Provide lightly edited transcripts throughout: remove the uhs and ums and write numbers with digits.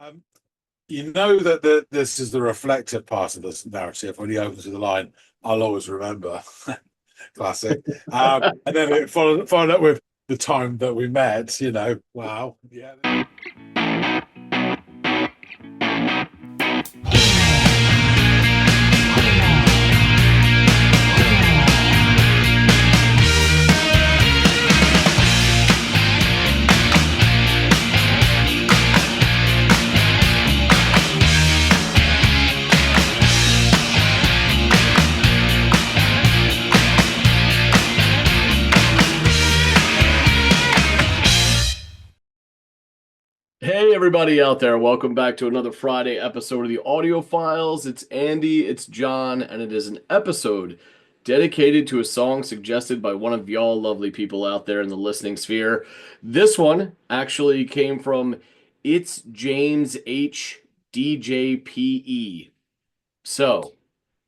Um, you know that this is the reflective part of this narrative when he opens with the line, "I'll always remember." Classic. And then it followed up with the time that we met. Wow, yeah. Hey, everybody out there. Welcome back to another Friday episode of the Audiophiles. It's Andy, it's John, and it is an episode dedicated to a song suggested by one of y'all lovely people out there in the listening sphere. This one actually came from It's James H. DJPE. So,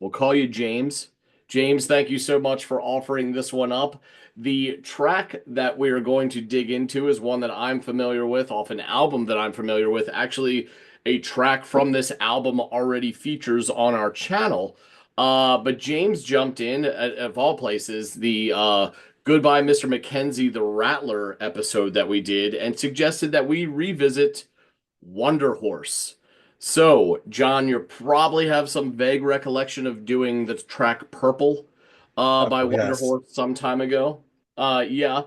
we'll call you James. James, thank you so much for offering this one up. The track that we are going to dig into is one that I'm familiar with, off an album that I'm familiar with. Actually, a track from this album already features on our channel. But James jumped in, of all places, the Goodbye, Mr. Mackenzie, the Rattler episode that we did, and suggested that we revisit Wunderhorse. So, John, you probably have some vague recollection of doing the track Purple by Yes. Wunderhorse some time ago. Yeah.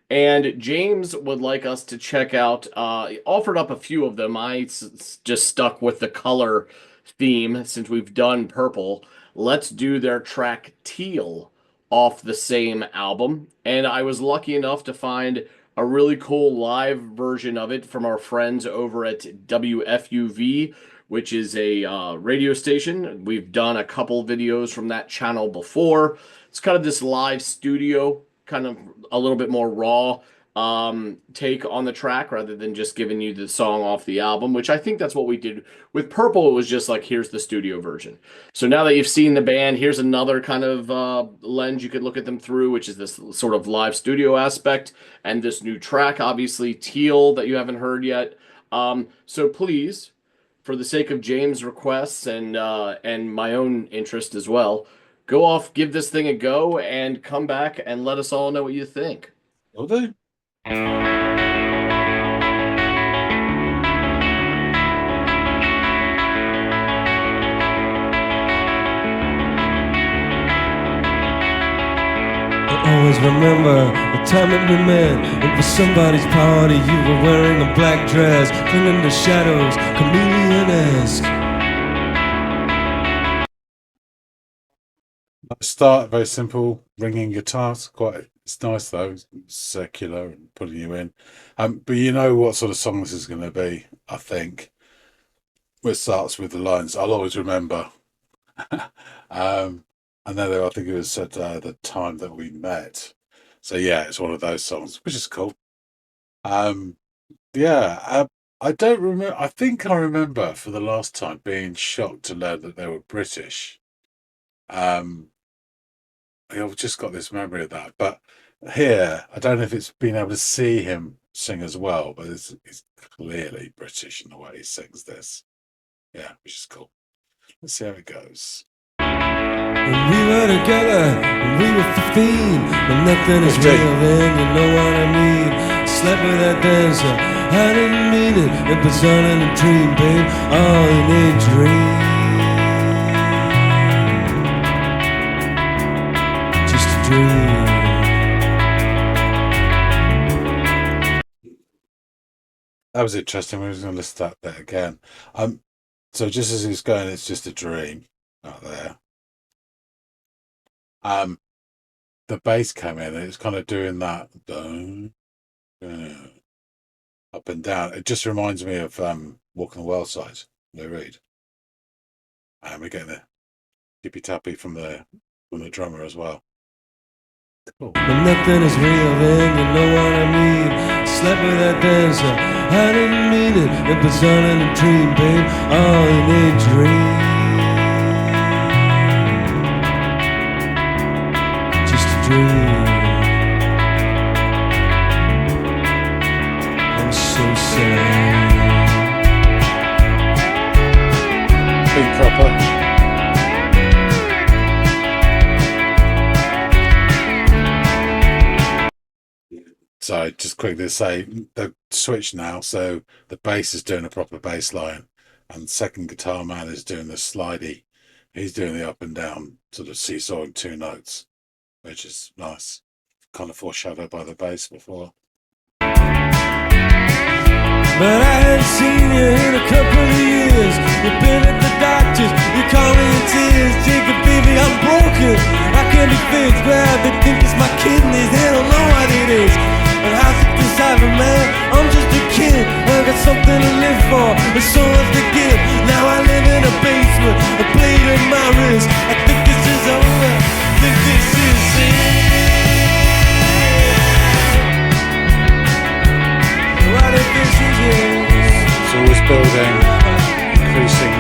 And James would like us to check out, offered up a few of them. Just stuck with the color theme since we've done Purple. Let's do their track Teal off the same album. And I was lucky enough to find a really cool live version of it from our friends over at WFUV, which is a radio station. We've done a couple videos from that channel before. It's kind of this live studio, kind of a little bit more raw take on the track rather than just giving you the song off the album, which I think that's what we did with Purple. It was just like, here's the studio version. So now that you've seen the band, here's another kind of lens you could look at them through, which is this sort of live studio aspect and this new track, obviously Teal, that you haven't heard yet. So please, for the sake of James' requests and my own interest as well, go off, give this thing a go, and come back and let us all know what you think. Will do. Always remember the time that we met. It was somebody's party. You were wearing a black dress, filling the shadows, chameleon-esque. Start very simple, ringing guitars. It's nice though, it's circular and putting you in. But you know what sort of song this is going to be, I think. It starts with the lines, "I'll always remember." And then I think it was at the time that we met. So yeah, it's one of those songs, which is cool. Yeah, I don't remember. I think I remember for the last time being shocked to learn that they were British. Um, I've just got this memory of that. But here, I don't know if it's been able to see him sing as well, but it's clearly British in the way he sings this. Yeah, which is cool. Let's see how it goes. When we were together, when we were 15, but nothing is real then, you know what I mean. Slept with that dancer, I didn't mean it. It was all in a dream, babe, all in a dream. Just a dream. That was interesting. We were going to list that bit again. So just as he's going, it's just a dream out there. The bass came in and it's kind of doing that up and down. It just reminds me of Walk on the Wild Side, Lou Reed. And we're getting the tippy tappy from the drummer as well. Cool. But nothing is real then, you know what I mean. Slept with that dancer, I didn't mean it. It was all in a dream, babe, all in a dream. Just a dream. I'm so sad. proper. So just quickly to say, the switch now, so the bass is doing a proper bass line, and the second guitar man is doing the slidey. He's doing the up and down, sort of seesawing two notes, which is nice. Kind of foreshadowed by the bass before. But I haven't seen you in a couple of years. You've been at the doctor's, you call me in tears. Jacob, baby, I'm broken, I can't be fixed. Well, they think it's my kidneys, they don't know what it is. And how's it decipher, man? I'm just a kid, I got something to live for, there's so much to give. Now I live in a basement, a blade in my wrist. I think this is over, I think this is it. What if this is it? It's always building, increasing.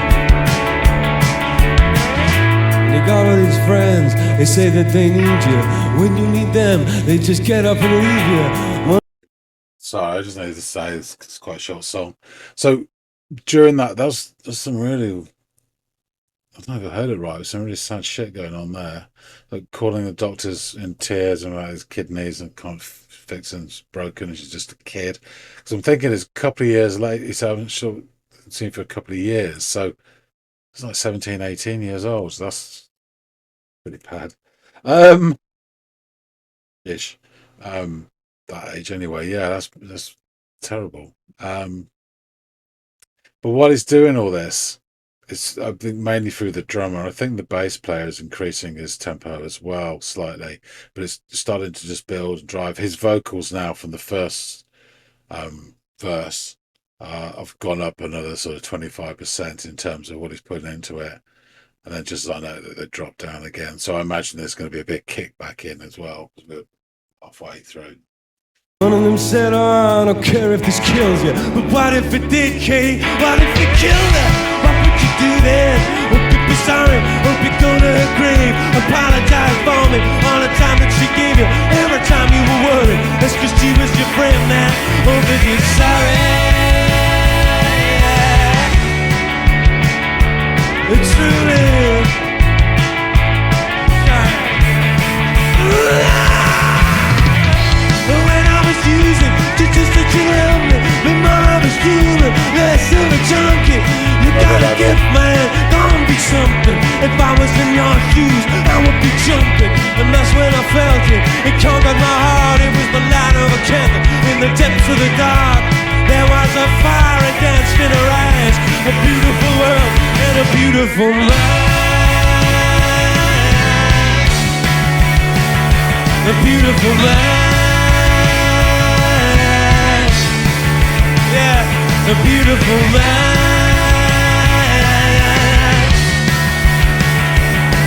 You got all these friends, they say that they need you. When you need them, they just get up and leave you. Sorry, I just needed to say it's quite a short song. So during that was some really, I've never heard it right. Some really sad shit going on there. Like calling the doctors in tears about his kidneys and can't fix them, it's broken, and she's just a kid. Because I'm thinking it's a couple of years late. He said, I'm sure it's seen for a couple of years. So it's like 17, 18 years old. So that's pretty bad. Ish. That age anyway. Yeah, that's terrible. But while he's doing all this, it's, I think, mainly through the drummer. I think the bass player is increasing his tempo as well slightly, but it's starting to just build and drive. His vocals now from the first verse have gone up another sort of 25% in terms of what he's putting into it. And then just as I know that they drop down again. So I imagine there's going to be a big kick back in as well, because we're halfway through. One of them said, oh, I don't care if this kills you. But what if it did, Katie? What if it killed her? What would you do then? Would you be sorry? Would you go to her grave? Apologize for me all the time that she gave you. Every time you were worried, that's cause she was your friend, man. Oh, that you're sorry. It's truly using just that you help me. Be more of a human, less of a junkie. You got a gift, man, gonna be something. If I was in your shoes, I would be jumping. And that's when I felt it. It conquered my heart. It was the light of a candle in the depths of the dark. There was a fire and danced in her eyes. A beautiful world and a beautiful man. A beautiful man. A beautiful man.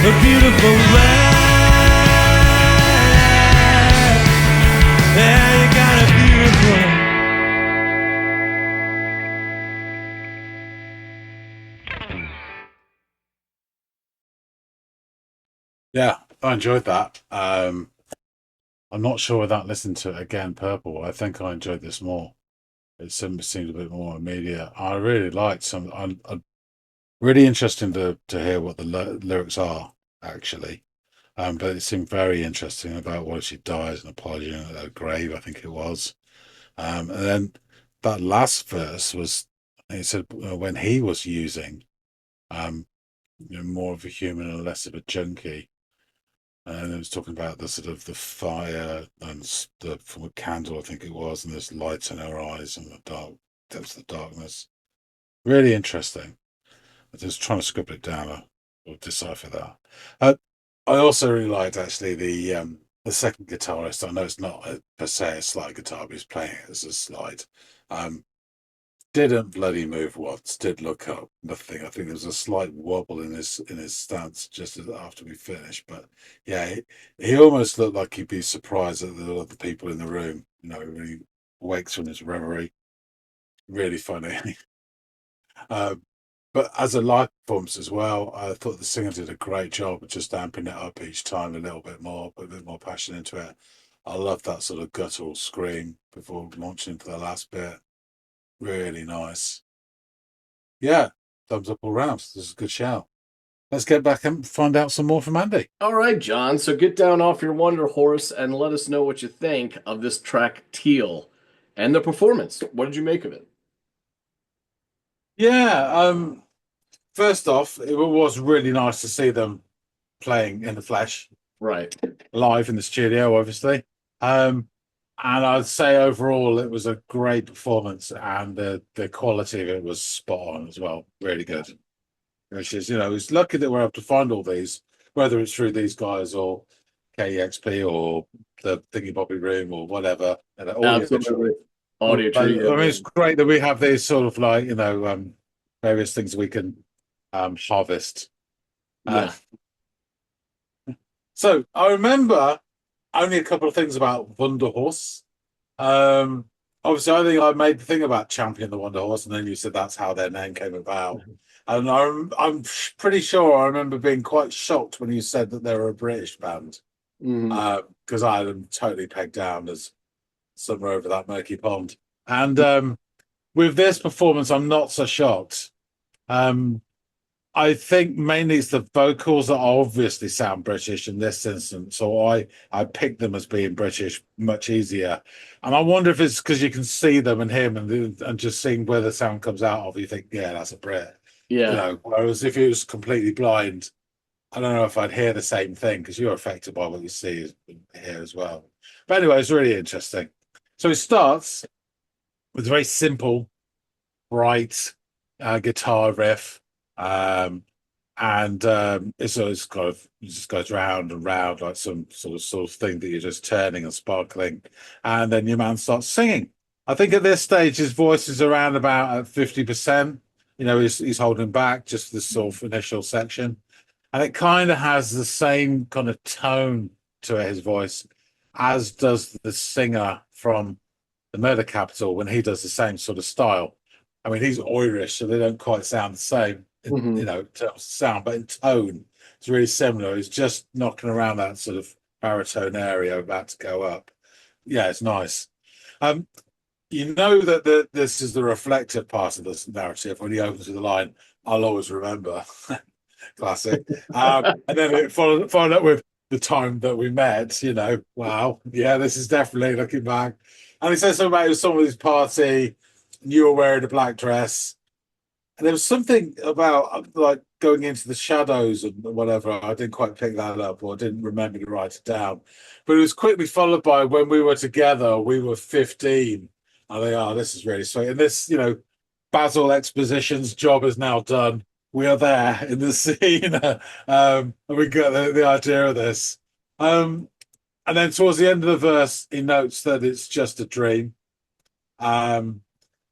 A beautiful man. Yeah, you got a beautiful. Yeah, I enjoyed that. I'm not sure without listening to it again, Purple. I think I enjoyed this more. It seemed a bit more immediate. I really liked some. I'm really interesting to hear what the lyrics are actually. But it seemed very interesting about what if she dies and apology in her grave. I think it was. And then that last verse was. He said when he was using, more of a human and less of a junkie. And it was talking about the sort of the fire and from a candle, I think it was, and there's lights in her eyes and the dark depths of the darkness. Really interesting. I was trying to scribble it down or decipher that. I also really liked actually the second guitarist. I know it's not per se a slide guitar, but he's playing it as a slide. Didn't bloody move once. Did look up. Nothing. I think there was a slight wobble in his stance just after we finished. But yeah, he almost looked like he'd be surprised at the other people in the room. When he wakes from his reverie. Really funny. But as a live performance as well, I thought the singer did a great job of just amping it up each time a little bit more, put a bit more passion into it. I love that sort of guttural scream before launching into the last bit. Really nice. Yeah, thumbs up all round. This is a good shout. Let's get back and find out some more from Andy. All right, John. So get down off your Wunderhorse and let us know what you think of this track Teal and the performance. What did you make of it? Yeah, first off, it was really nice to see them playing in the flesh, Right. live in the studio, obviously. And I'd say overall it was a great performance, and the quality of it was spot on as well. Really good. Which is, it's lucky that we're able to find all these, whether it's through these guys or KEXP or the Thingy Bobby Room or whatever. Absolutely. Audio I tree. mean, it's great that we have these sort of like, various things we can harvest. Yeah. So I remember only a couple of things about Wunderhorse. Obviously, I think I made the thing about Champion the Wunderhorse, and then you said that's how their name came about. And I'm pretty sure I remember being quite shocked when you said that they were a British band, because I had them totally pegged down as somewhere over that murky pond. And with this performance, I'm not so shocked. I think mainly it's the vocals that obviously sound British in this instance, so I picked them as being British much easier. And I wonder if it's because you can see them and hear them and just seeing where the sound comes out of, you think, yeah, that's a Brit. Yeah. Whereas if it was completely blind, I don't know if I'd hear the same thing, because you're affected by what you see here as well. But anyway, it's really interesting. So it starts with a very simple, bright guitar riff. It's kind of, it just goes round and round like some sort of thing that you're just turning and sparkling, and then your man starts singing. I think at this stage his voice is around about at 50%. He's holding back just this sort of initial section, and it kind of has the same kind of tone to his voice as does the singer from the Murder Capital when he does the same sort of style. I mean, he's Irish, so they don't quite sound the same, in terms of sound, but in tone, it's really similar. He's just knocking around that sort of baritone area, about to go up. Yeah, it's nice. That this is the reflective part of this narrative. When he opens with the line, "I'll always remember," classic. And then it followed up with the time that we met. Wow, yeah, this is definitely looking back. And he says something about it was somebody's party. You were wearing a black dress, and there was something about like going into the shadows and whatever. I didn't quite pick that up, or didn't remember to write it down. But it was quickly followed by when we were together, we were 15. I think, this is really sweet. And this, Basil Exposition's job is now done. We are there in the scene, and we got the idea of this. And then towards the end of the verse, he notes that it's just a dream. And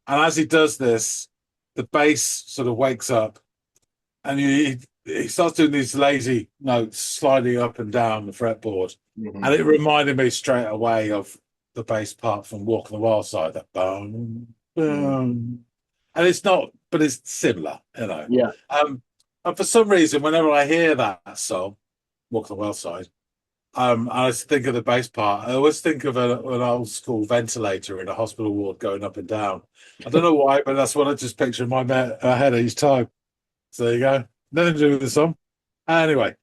as he does this, the bass sort of wakes up, and he starts doing these lazy notes sliding up and down the fretboard. And it reminded me straight away of the bass part from Walk on the Wild Side, that boom, boom. And it's not, but it's similar, Yeah. And for some reason, whenever I hear that song, Walk on the Wild Side, I think of the bass part. I always think of an old school ventilator in a hospital ward going up and down. I don't know why, but that's what I just picture in my head each time. So there you go. Nothing to do with the song. Anyway,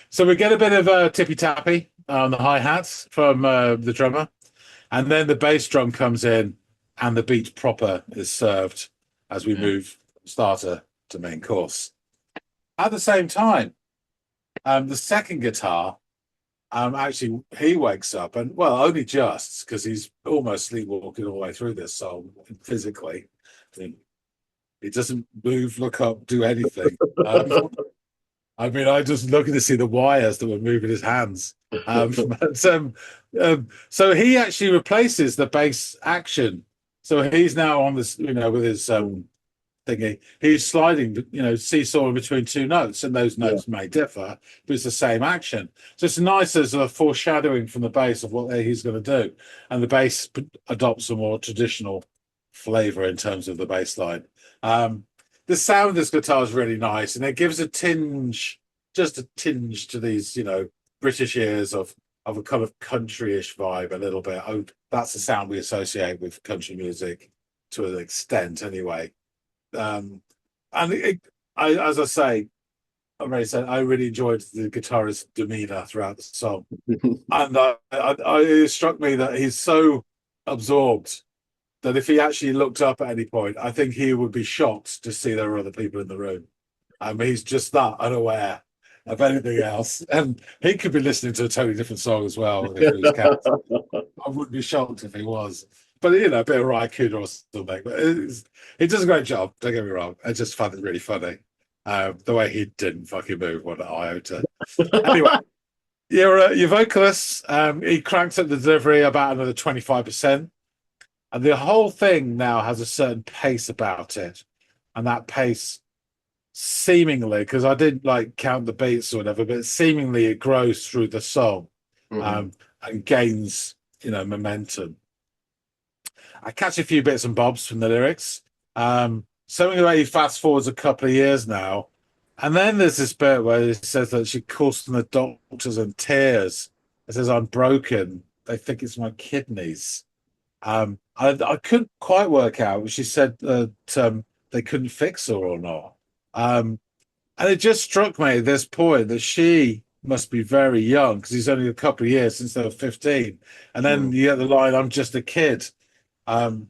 so we get a bit of tippy tappy on the hi-hats from the drummer, and then the bass drum comes in, and the beat proper is served as we move starter to main course. At the same time, the second guitar, actually, he wakes up, and well, only just, because he's almost sleepwalking all the way through this song physically. He doesn't move, look up, do anything. I mean, I just looking to see the wires that were moving his hands. So he actually replaces the bass action. So he's now on this, with his thingy. He's sliding, seesawing between two notes, and those notes may differ, but it's the same action. So it's nice as a foreshadowing from the bass of what he's going to do. And the bass adopts a more traditional flavor in terms of the bass line. The sound of this guitar is really nice, and it gives a tinge, just a tinge to these, British ears of a kind of country-ish vibe a little bit. Oh, that's the sound we associate with country music to an extent anyway. And as I say, I already said I really enjoyed the guitarist's demeanor throughout the song, and it struck me that he's so absorbed that if he actually looked up at any point, I think he would be shocked to see there are other people in the room. He's just that unaware of anything else, and he could be listening to a totally different song as well if he was counting. I wouldn't be shocked if he was. But a bit of Raikkonen or something. But he does a great job. Don't get me wrong. I just found it really funny. The way he didn't fucking move one iota. Anyway, your vocalist, he cranked up the delivery about another 25%. And the whole thing now has a certain pace about it. And that pace seemingly, because I didn't count the beats or whatever, but seemingly it grows through the song and gains, momentum. I catch a few bits and bobs from the lyrics. Something about he fast forwards a couple of years now. And then there's this bit where it says that she calls from the doctors in tears. It says, I'm broken. They think it's my kidneys. I couldn't quite work out. She said that they couldn't fix her or not. And it just struck me at this point that she must be very young because it's only a couple of years since they were 15. And then you get the line, I'm just a kid. And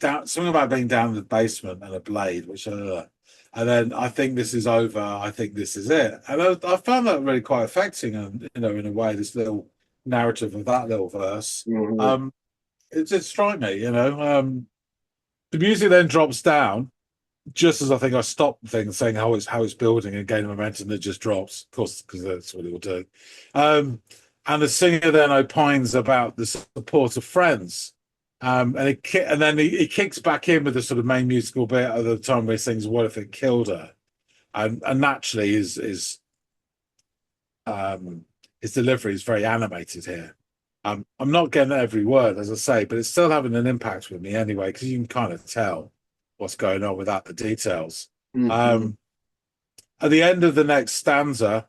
something about being down in the basement and a blade, and then I think this is over. I think this is it. And I found that really quite affecting, and in a way, this little narrative of that little verse. It just struck me, The music then drops down, just as I think I stopped things, saying how it's building and gaining momentum. It just drops, of course, because that's what it will do. And the singer then opines about the support of friends. And then he kicks back in with the sort of main musical bit at the time where he sings "What If It Killed Her," and naturally his delivery is very animated here. I'm not getting every word, as I say, but it's still having an impact with me anyway, because you can kind of tell what's going on without the details. At the end of the next stanza,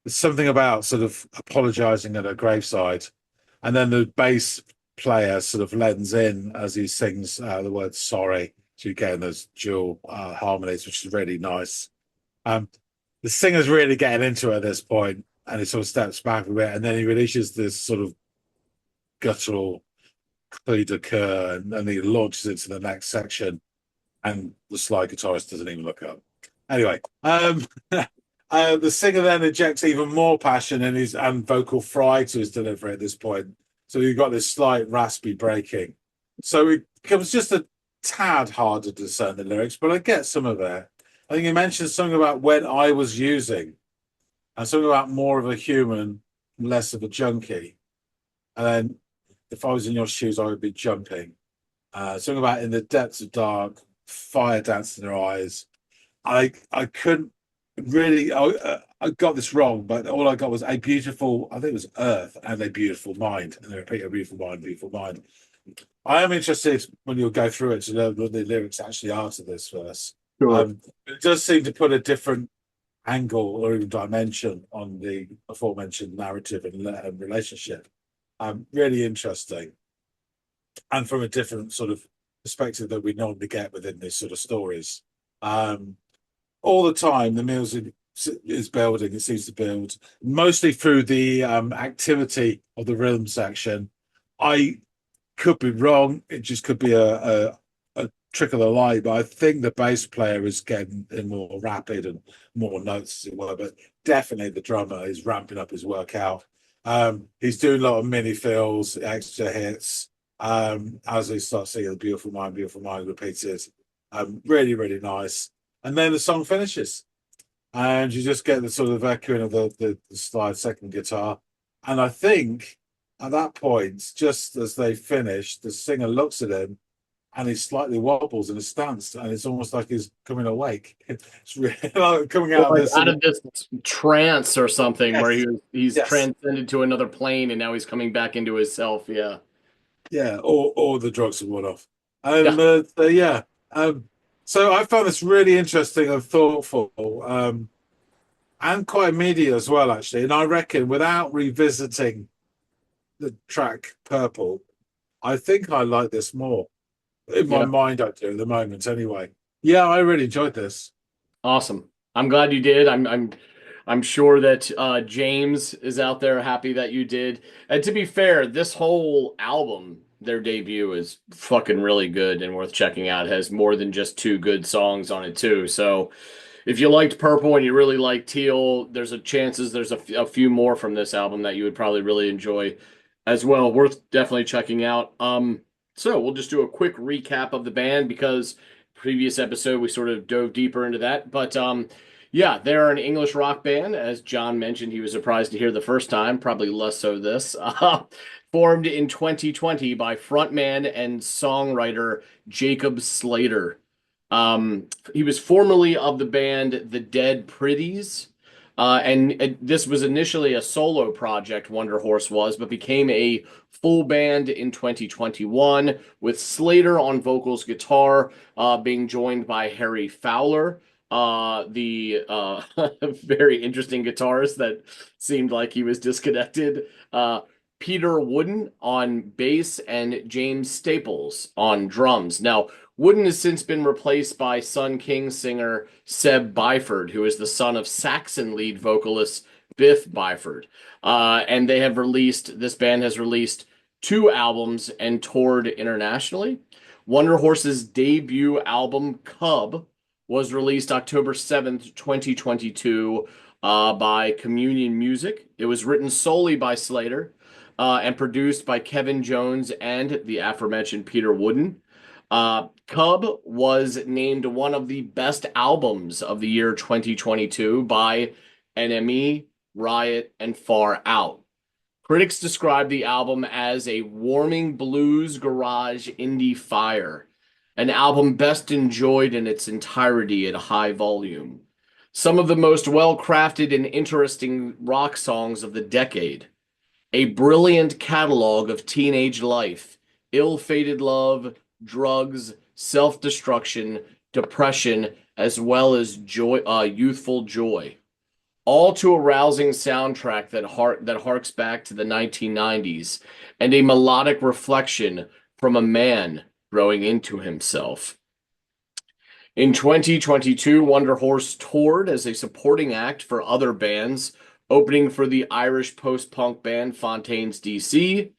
there's something about sort of apologizing at her graveside, and then the bass player sort of lends in as he sings the word sorry. So you get those dual harmonies, which is really nice. The singer's really getting into it at this point, and he sort of steps back a bit, and then he releases this sort of guttural cri de coeur, and then he launches into the next section, and the slide guitarist doesn't even look up. Anyway, the singer then injects even more passion and vocal fry to his delivery at this point. So you've got this slight raspy breaking. So it becomes just a tad harder to discern the lyrics, but I get some of it. I think he mentions something about when I was using, and something about more of a human, less of a junkie. And then if I was in your shoes, I would be jumping. Something about in the depths of dark, fire dancing in her eyes. I couldn't really, I got this wrong, but all I got was a beautiful, I think it was earth, and a beautiful mind. And they repeat a beautiful mind, beautiful mind. I am interested when you'll go through it to know what the lyrics actually are to this verse. Sure. It does seem to put a different angle or even dimension on the aforementioned narrative and relationship. Really interesting. And from a different sort of perspective that we normally get within these sort of stories. All the time, the music is building. It seems to build mostly through the activity of the rhythm section. I could be wrong. It just could be a trick of the light, but I think the bass player is getting more rapid and more notes, as it were. But definitely the drummer is ramping up his work out. He's doing a lot of mini fills, extra hits, as he starts singing the beautiful mind repeated. Really, really nice. And then the song finishes, and you just get the sort of echoing of the slide second guitar. And I think at that point, just as they finish, the singer looks at him and he slightly wobbles in a stance, and it's almost like he's coming awake. It's really like coming out of this trance or something. Yes. Where he's Yes. transcended to another plane, and now he's coming back into himself. Yeah. Yeah, or the drugs have worn off. So I found this really interesting and thoughtful, and quite immediate as well, actually. And I reckon, without revisiting the track Purple, I think I like this more. In my mind, I do at the moment, anyway. Yeah, I really enjoyed this. Awesome. I'm glad you did. I'm sure that James is out there happy that you did. And to be fair, this whole album, their debut, is fucking really good and worth checking out. It has more than just two good songs on it too. So if you liked Purple and you really like Teal, there's a few more from this album that you would probably really enjoy as well. Worth definitely checking out. So we'll just do a quick recap of the band because previous episode we sort of dove deeper into that. But yeah, they're an English rock band. As John mentioned, he was surprised to hear the first time, probably less so this. Formed in 2020 by frontman and songwriter Jacob Slater. He was formerly of the band The Dead Pretties. And this was initially a solo project, Wunderhorse was, but became a full band in 2021 with Slater on vocals guitar, being joined by Harry Fowler, the very interesting guitarist that seemed like he was disconnected. Peter Wooden on bass and James Staples on drums. Now, Wooden has since been replaced by Sun King singer Seb Byford, who is the son of Saxon lead vocalist Biff Byford. And this band has released two albums and toured internationally. Wunderhorse's debut album, Cub, was released October 7th, 2022 by Communion Music. It was written solely by Slater and produced by Kevin Jones and the aforementioned Peter Wooden. Cub was named one of the best albums of the year 2022 by NME, Riot, and Far Out. Critics describe the album as a warming blues garage indie fire, an album best enjoyed in its entirety at a high volume. Some of the most well-crafted and interesting rock songs of the decade. A brilliant catalog of teenage life, ill-fated love, drugs, self-destruction, depression, as well as youthful joy. All to a rousing soundtrack that harks back to the 1990s and a melodic reflection from a man growing into himself. In 2022, Wunderhorse toured as a supporting act for other bands, opening for the Irish post-punk band Fontaines DC.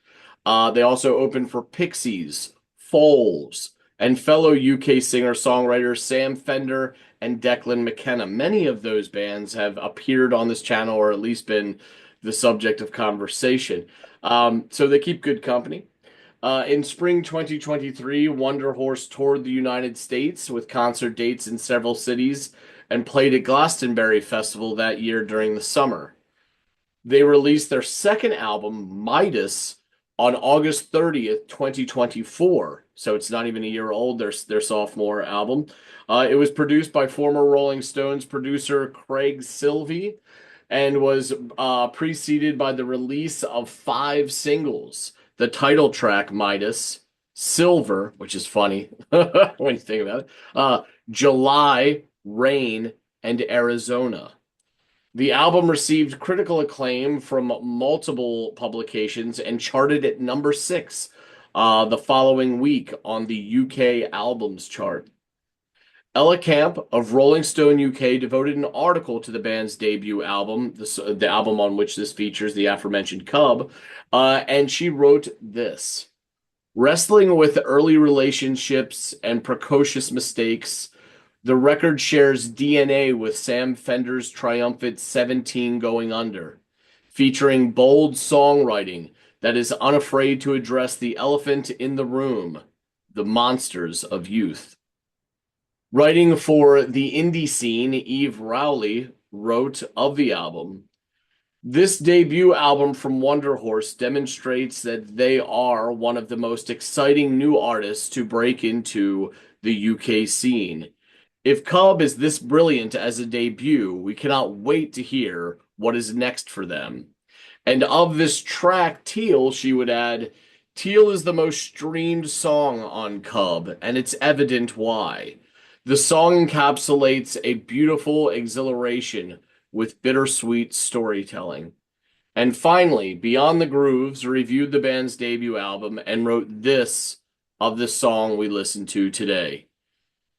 They also opened for Pixies, Foals, and fellow UK singer-songwriters Sam Fender and Declan McKenna. Many of those bands have appeared on this channel or at least been the subject of conversation. So they keep good company. In spring 2023, Wunderhorse toured the United States with concert dates in several cities and played at Glastonbury Festival that year during the summer. They released their second album, Midas, on August 30th, 2024. So it's not even a year old, their sophomore album. It was produced by former Rolling Stones producer Craig Silvey and was preceded by the release of 5 singles. The title track, Midas, Silver, which is funny when you think about it, July, Rain, and Arizona. The album received critical acclaim from multiple publications and charted at number 6 the following week on the UK albums chart. Ella Camp of Rolling Stone UK devoted an article to the band's debut album, the album on which this features the aforementioned Cub, and she wrote this. Wrestling with early relationships and precocious mistakes, the record shares DNA with Sam Fender's triumphant 17 Going Under, featuring bold songwriting that is unafraid to address the elephant in the room, the monsters of youth. Writing for the indie scene, Eve Rowley wrote of the album, "This debut album from Wunderhorse demonstrates that they are one of the most exciting new artists to break into the UK scene. If Cub is this brilliant as a debut, we cannot wait to hear what is next for them." And of this track, Teal, she would add, "Teal is the most streamed song on Cub, and it's evident why. The song encapsulates a beautiful exhilaration with bittersweet storytelling." And finally, Beyond the Grooves reviewed the band's debut album and wrote this of the song we listened to today.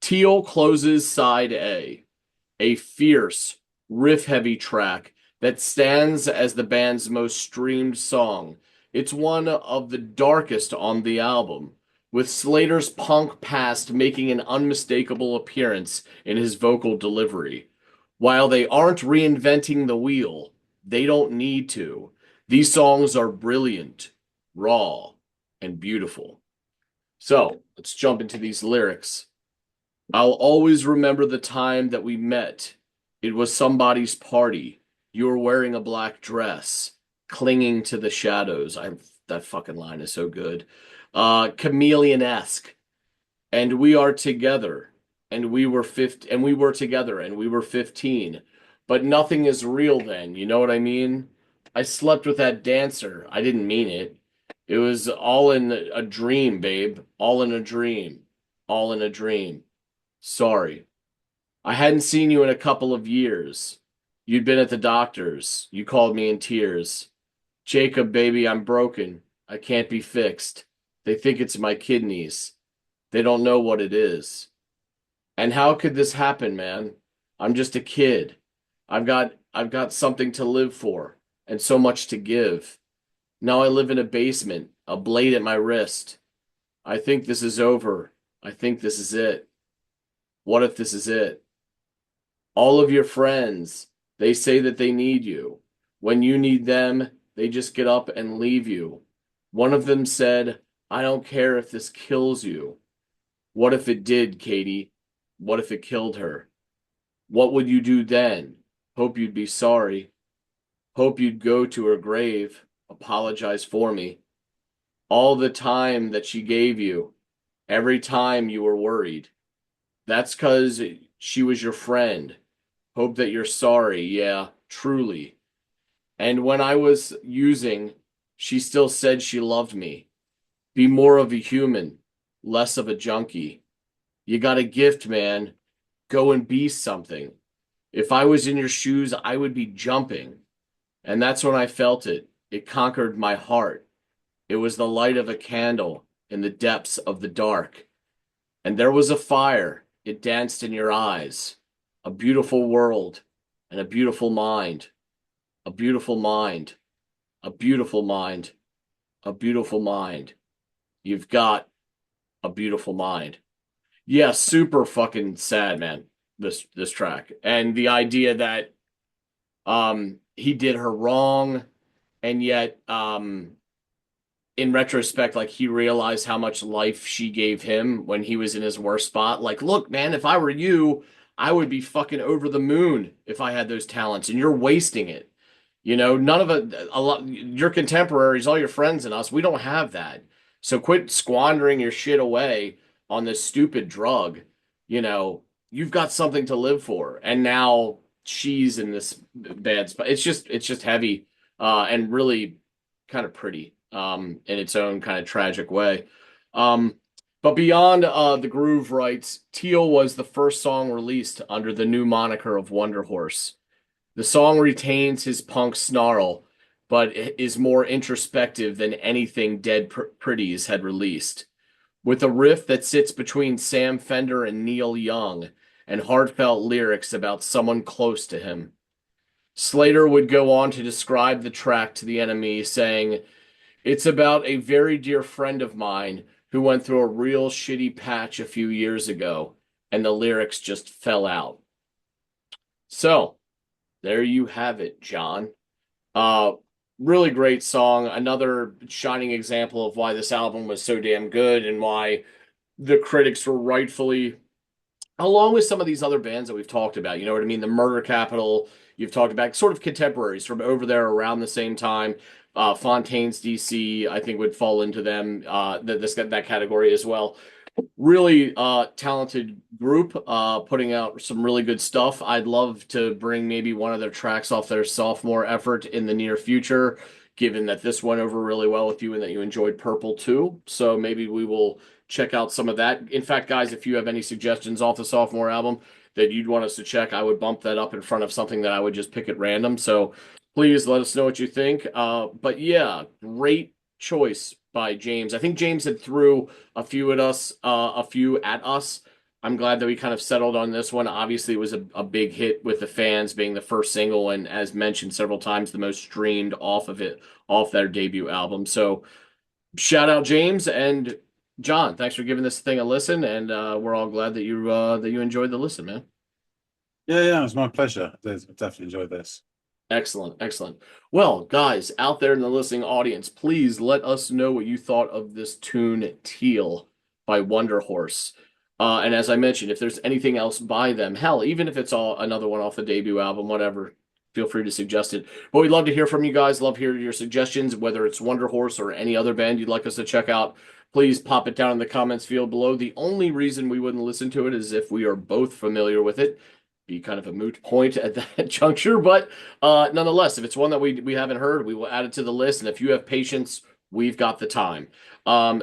Teal closes side a fierce, riff-heavy track that stands as the band's most streamed song. It's one of the darkest on the album, with Slater's punk past making an unmistakable appearance in his vocal delivery. While they aren't reinventing the wheel, they don't need to. These songs are brilliant, raw, and beautiful. So, let's jump into these lyrics. I'll always remember the time that we met. It was somebody's party. You were wearing a black dress, clinging to the shadows. That fucking line is so good. Chameleon-esque. And we are together. And we were together and we were 15. But nothing is real then, you know what I mean? I slept with that dancer. I didn't mean it. It was all in a dream, babe. All in a dream. All in a dream. Sorry. I hadn't seen you in a couple of years. You'd been at the doctor's. You called me in tears. Jacob, baby, I'm broken. I can't be fixed. They think it's my kidneys. They don't know what it is. And how could this happen, man? I'm just a kid. I've got something to live for and so much to give. Now I live in a basement, a blade at my wrist. I think this is over. I think this is it. What if this is it? All of your friends, they say that they need you. When you need them, they just get up and leave you. One of them said, I don't care if this kills you. What if it did, Katie? What if it killed her? What would you do then? Hope you'd be sorry. Hope you'd go to her grave, apologize for me. All the time that she gave you, every time you were worried. That's 'cause she was your friend. Hope that you're sorry, yeah, truly. And when I was using, she still said she loved me. Be more of a human, less of a junkie. You got a gift, man. Go and be something. If I was in your shoes, I would be jumping. And that's when I felt it. It conquered my heart. It was the light of a candle in the depths of the dark. And there was a fire. It danced in your eyes. A beautiful world and a beautiful mind. A beautiful mind. A beautiful mind. A beautiful mind. You've got a beautiful mind. Yeah, super fucking sad, man. This track. And the idea that he did her wrong, and yet in retrospect, like, he realized how much life she gave him when he was in his worst spot. Like, look, man, if I were you, I would be fucking over the moon if I had those talents, and you're wasting it. You know, none of it, a lot, your contemporaries, all your friends and us, we don't have that. So quit squandering your shit away on this stupid drug. You know, you've got something to live for. And now she's in this bad spot. It's just heavy, and really kind of pretty, in its own kind of tragic way. But beyond the groove rights, Teal was the first song released under the new moniker of Wunderhorse. The song retains his punk snarl, but is more introspective than anything Dead Pretties had released. With a riff that sits between Sam Fender and Neil Young, and heartfelt lyrics about someone close to him. Slater would go on to describe the track to the enemy, saying, "It's about a very dear friend of mine who went through a real shitty patch a few years ago, and the lyrics just fell out." So, there you have it, John. Really great song. Another shining example of why this album was so damn good and why the critics were rightfully, along with some of these other bands that we've talked about, you know what I mean? The Murder Capital, you've talked about, sort of contemporaries from over there around the same time. Fontaine's DC, I think, would fall into them, that category as well. Really talented group, putting out some really good stuff. I'd love to bring maybe one of their tracks off their sophomore effort in the near future, given that this went over really well with you and that you enjoyed Purple too. So maybe we will check out some of that. In fact, guys, if you have any suggestions off the sophomore album that you'd want us to check, I would bump that up in front of something that I would just pick at random. So please let us know what you think. But yeah, great choice by James. I think James had threw a few at us, I'm glad that we kind of settled on this one. Obviously, it was a big hit with the fans, being the first single, and as mentioned several times, the most streamed off their debut album. So shout out James and John. Thanks for giving this thing a listen, and we're all glad that you enjoyed the listen, man. Yeah, it was my pleasure. I've definitely enjoyed this. Excellent, excellent. Well, guys, out there in the listening audience, please let us know what you thought of this tune "Teal" by Wunderhorse. And as I mentioned, if there's anything else by them, hell, even if it's all another one off the debut album, whatever, feel free to suggest it. But we'd love to hear from you guys. Love hearing your suggestions, whether it's Wunderhorse or any other band you'd like us to check out. Please pop it down in the comments field below. The only reason we wouldn't listen to it is if we are both familiar with it. Be kind of a moot point at that juncture, but nonetheless, if it's one that we haven't heard, we will add it to the list. And if you have patience, we've got the time.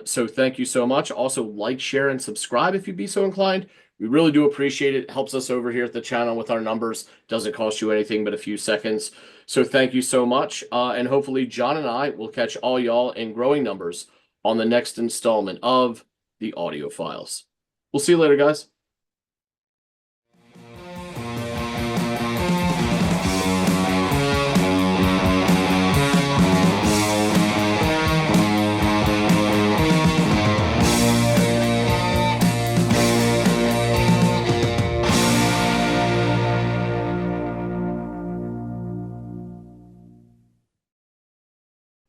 So thank you so much. Also, like, share, and subscribe if you'd be so inclined. We really do appreciate it. It helps us over here at the channel with our numbers. Doesn't cost you anything but a few seconds. So thank you so much. And hopefully John and I will catch all y'all in growing numbers on the next installment of the Audiophiles. We'll see you later, guys.